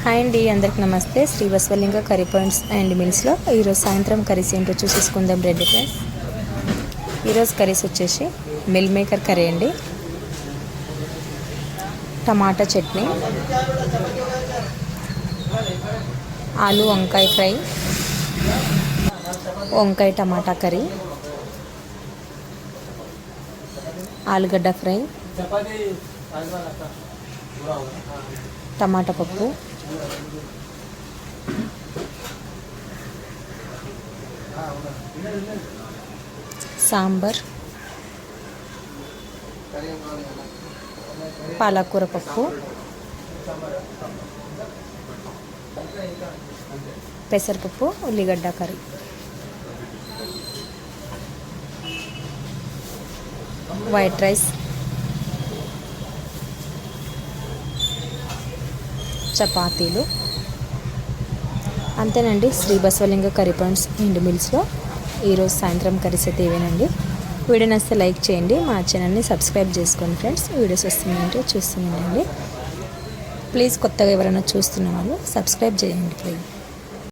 Hi అండి, అందరికి నమస్తే. Shri Basavalinga curry points and మిల్స్లో ఈరోజు సాయంత్రం కర్రీస్ ఏంటో చూసేసుకుందాం రెడీ ఫ్రెండ్స్. ఈరోజు కర్రీస్ వచ్చేసి మిల్ మేకర్ కర్రీ అండి, టమాటా చట్నీ, ఆలు వంకాయ ఫ్రై, వంకాయ టమాటా కర్రీ, ఆలుగడ్డ ఫ్రై, టమాటా పప్పు, సాంబార్, పాలకూర పప్పు, పెసరపప్పు, ఉల్లిగడ్డ కర్రీ. వైట్ రైస్, చపాతీలు. అంతేనండి, Shri Basavalinga curry points and మిల్స్లో ఈరోజు సాయంత్రం కర్రీస్ అయితే ఇవేనండి. వీడియో నచ్చితే లైక్ చేయండి, మా ఛానల్ని సబ్స్క్రైబ్ చేసుకోండి ఫ్రెండ్స్. వీడియోస్ వస్తున్నాయంటే చూస్తున్నాండి. ప్లీజ్ కొత్తగా ఎవరైనా చూస్తున్న వాళ్ళు సబ్స్క్రైబ్ చేయండి ప్లీజ్.